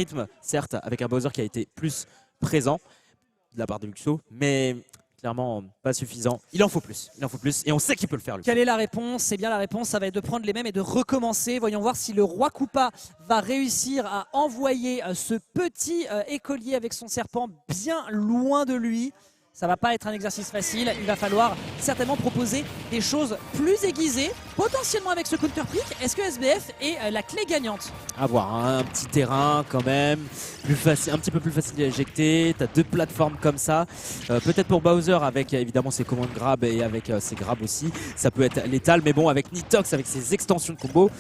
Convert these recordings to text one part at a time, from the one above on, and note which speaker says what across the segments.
Speaker 1: rythme, certes, avec un Bowser qui a été plus présent de la part de Luxo, mais clairement pas suffisant. Il en faut plus, et on sait qu'il peut le faire. Luxo.
Speaker 2: Quelle est la réponse? Eh bien la réponse, ça va être de prendre les mêmes et de recommencer. Voyons voir si le roi Koopa va réussir à envoyer ce petit écolier avec son serpent bien loin de lui. Ça va pas être un exercice facile, il va falloir certainement proposer des choses plus aiguisées, potentiellement avec ce counter-pick. Est-ce que SBF est la clé gagnante?
Speaker 1: À voir, hein, un petit terrain quand même, plus facile, un petit peu plus facile à éjecter, tu as deux plateformes comme ça. Peut-être pour Bowser avec évidemment ses commandes grab et avec ses grabs aussi, ça peut être létal, mais bon avec Nitox, avec ses extensions de combo,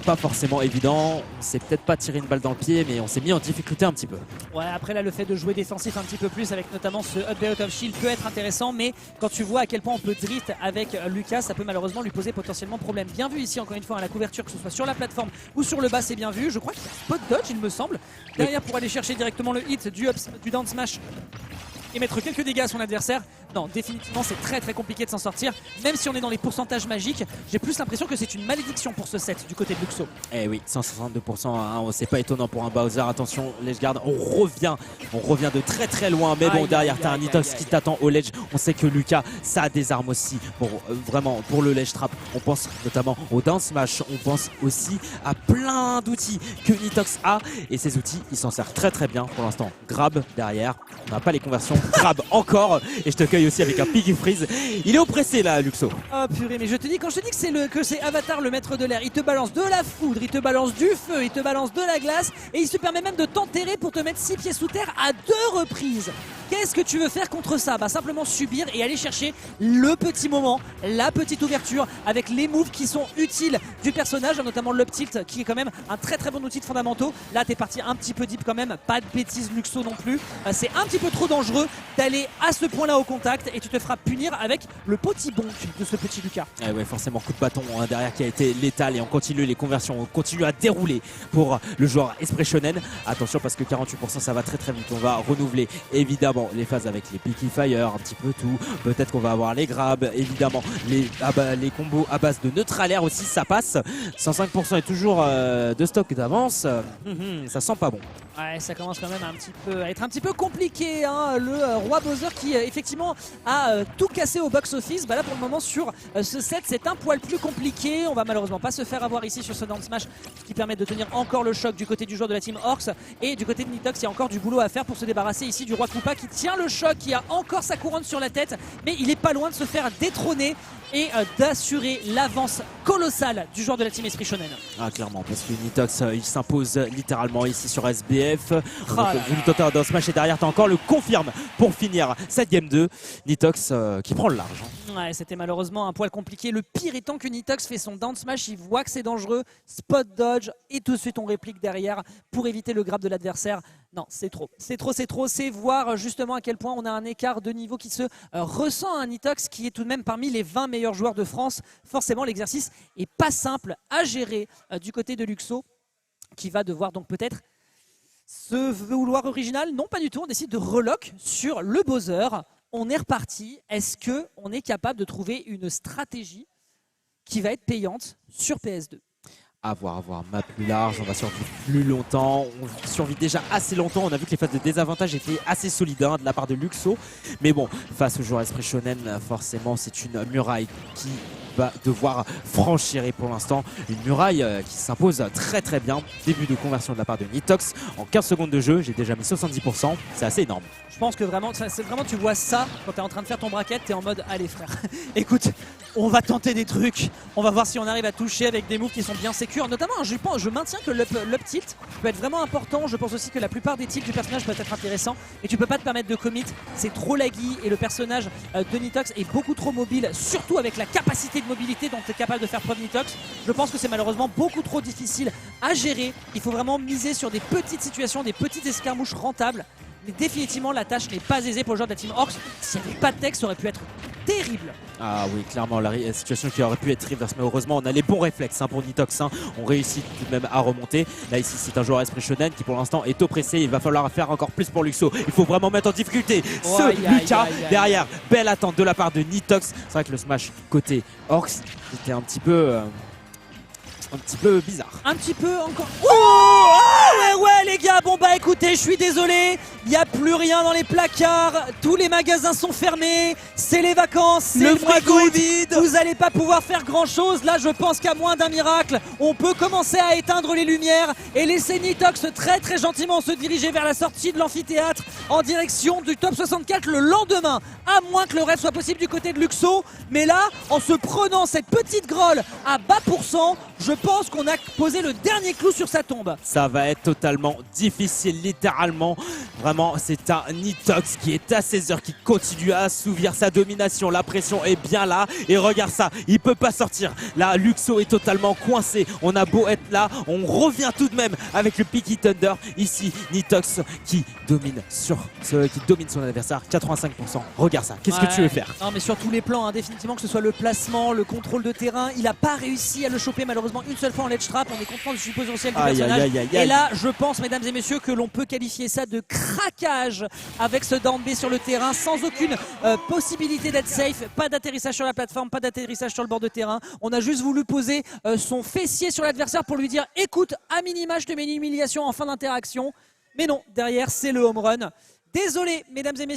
Speaker 1: pas forcément évident. On s'est peut-être pas tiré une balle dans le pied, mais on s'est mis en difficulté un petit peu.
Speaker 2: Ouais, après là le fait de jouer défensif un petit peu plus avec notamment ce up B out of shield peut être intéressant, mais quand tu vois à quel point on peut drift avec Lucas, ça peut malheureusement lui poser potentiellement problème. Bien vu ici encore une fois à la couverture, que ce soit sur la plateforme ou sur le bas, c'est bien vu. Je crois qu'il y a spot dodge il me semble, derrière pour aller chercher directement le hit du down smash et mettre quelques dégâts à son adversaire. Non, définitivement c'est très compliqué de s'en sortir. Même si on est dans les pourcentages magiques, j'ai plus l'impression que c'est une malédiction pour ce set du côté de Luxo.
Speaker 1: Eh oui, 162%, hein, c'est pas étonnant pour un Bowser. Attention, Ledge Guard, on revient de très loin. Mais bon, derrière t'as un Nitox qui t'attend au Ledge. On sait que Lucas, ça a des armes aussi. Bon, vraiment, pour le Ledge Trap, on pense notamment au down smash. On pense aussi à plein d'outils que Nitox a. Et ces outils, il s'en sert très bien pour l'instant. Grab derrière, on n'a pas les conversions. Grab encore, et je te cueille aussi avec un Piggy Freeze. Il est oppressé là, Luxo.
Speaker 2: Oh purée, mais je te dis, quand je te dis que c'est Avatar le maître de l'air, il te balance de la foudre, il te balance du feu, il te balance de la glace, et il se permet même de t'enterrer pour te mettre 6 pieds sous terre à 2 reprises. Qu'est-ce que tu veux faire contre ça? Bah simplement subir et aller chercher le petit moment, la petite ouverture avec les moves qui sont utiles du personnage, notamment l'up tilt qui est quand même un très bon outil de fondamentaux. Là t'es parti un petit peu deep quand même, pas de bêtises Luxo non plus. C'est un petit peu trop dangereux d'aller à ce point là au contact et tu te feras punir avec le petit bonk de ce petit Lucas.
Speaker 1: Eh ouais, forcément coup de bâton hein, derrière qui a été létal, et on continue les conversions, on continue à dérouler pour le joueur Espressionen. Attention parce que 48% ça va très vite, on va renouveler évidemment les phases avec les Peaky Fire, un petit peu tout. Peut-être qu'on va avoir les grabs, évidemment les combos à base de neutral air aussi, ça passe. 105% est toujours de stock d'avance. Ça sent pas bon.
Speaker 2: Ouais, ça commence quand même à être un petit peu compliqué, hein. Le roi Bowser qui effectivement a tout cassé au box-office. Bah là pour le moment sur ce set c'est un poil plus compliqué. On va malheureusement pas se faire avoir ici sur ce down smash, ce qui permet de tenir encore le choc du côté du joueur de la team Orcs. Et du côté de Nitox il y a encore du boulot à faire pour se débarrasser ici du roi Koopa qui tient le choc, qui a encore sa couronne sur la tête, mais il est pas loin de se faire détrôner et d'assurer l'avance colossale du joueur de la team Esprit Shonen.
Speaker 1: Ah clairement, parce que Nitox il s'impose littéralement ici sur SBF. Vu le total d'un smash et derrière t'as encore le confirme pour finir cette game 2. Nitox qui prend le large.
Speaker 2: Ouais, c'était malheureusement un poil compliqué. Le pire étant que Nitox fait son down smash, il voit que c'est dangereux, spot dodge et tout de suite on réplique derrière pour éviter le grab de l'adversaire. Non, c'est trop. C'est voir justement à quel point on a un écart de niveau qui se ressent à un Nitox qui est tout de même parmi les 20 meilleurs joueurs de France. Forcément, l'exercice est pas simple à gérer du côté de Luxo, qui va devoir donc peut-être se vouloir original. Non, pas du tout. On décide de relock sur le Bowser. On est reparti. Est-ce qu'on est capable de trouver une stratégie qui va être payante sur PS2?
Speaker 1: À voir, map plus large, on va survivre plus longtemps, on survit déjà assez longtemps, on a vu que les phases de désavantage étaient assez solides hein, de la part de Luxo, mais bon, face au joueur Esprit Shonen, forcément c'est une muraille qui va devoir franchir, et pour l'instant une muraille qui s'impose très bien. Début de conversion de la part de Nitox, en 15 secondes de jeu, j'ai déjà mis 70%, c'est assez énorme.
Speaker 2: Je pense que vraiment, tu vois ça quand tu es en train de faire ton bracket, tu es en mode allez frère, écoute, on va tenter des trucs, on va voir si on arrive à toucher avec des moves qui sont bien sécures, notamment je maintiens que l'up tilt peut être vraiment important. Je pense aussi que la plupart des tilts du personnage peuvent être intéressants et tu peux pas te permettre de commit, c'est trop laggy et le personnage de Nitox est beaucoup trop mobile, surtout avec la capacité de mobilité dont tu es capable de faire preuve Nitox. Je pense que c'est malheureusement beaucoup trop difficile à gérer, il faut vraiment miser sur des petites situations, des petites escarmouches rentables. Mais définitivement la tâche n'est pas aisée pour le joueur de la team Orcs. S'il n'y avait pas de tech, ça aurait pu être terrible.
Speaker 1: Ah oui, clairement la situation qui aurait pu être reverse, mais heureusement on a les bons réflexes hein, pour Nitox, hein. On réussit tout de même à remonter. Là ici c'est un joueur Esprit Shonen qui pour l'instant est oppressé, il va falloir faire encore plus pour Luxo. Il faut vraiment mettre en difficulté Lucas derrière. Belle attente de la part de Nitox. C'est vrai que le smash côté Orcs était un petit peu un petit peu bizarre.
Speaker 2: Un petit peu encore. Oh ah ouais les gars, bon bah écoutez, je suis désolé, il n'y a plus rien dans les placards, tous les magasins sont fermés, c'est les vacances, c'est le mois d'août, vous n'allez pas pouvoir faire grand chose. Là je pense qu'à moins d'un miracle, on peut commencer à éteindre les lumières et laisser Nitox très très gentiment se diriger vers la sortie de l'amphithéâtre en direction du top 64 le lendemain, à moins que le rêve soit possible du côté de Luxo. Mais là, en se prenant cette petite grolle à bas pourcent, je pense qu'on a posé le dernier clou sur sa tombe.
Speaker 1: Ça va être totalement difficile, littéralement. Vraiment, c'est un Nitox qui est à ses heures, qui continue à assouvir sa domination. La pression est bien là. Et regarde ça, il peut pas sortir. Là, Luxo est totalement coincé. On a beau être là, on revient tout de même avec le Peaky Thunder. Ici, Nitox qui domine son adversaire, 85%. Regarde ça, qu'est-ce que tu veux faire?
Speaker 2: Non mais sur tous les plans, hein, définitivement, que ce soit le placement, le contrôle de terrain, il n'a pas réussi à le choper malheureusement une seule fois en ledge trap. On est content du potentiel du personnage. Et là, je pense, mesdames et messieurs, que l'on peut qualifier ça de craquage avec ce down B sur le terrain, sans aucune possibilité d'être safe. Pas d'atterrissage sur la plateforme, pas d'atterrissage sur le bord de terrain. On a juste voulu poser son fessier sur l'adversaire pour lui dire écoute, à minima, je te mets une humiliation en fin d'interaction. Mais non, derrière, c'est le home run. Désolé, mesdames et messieurs.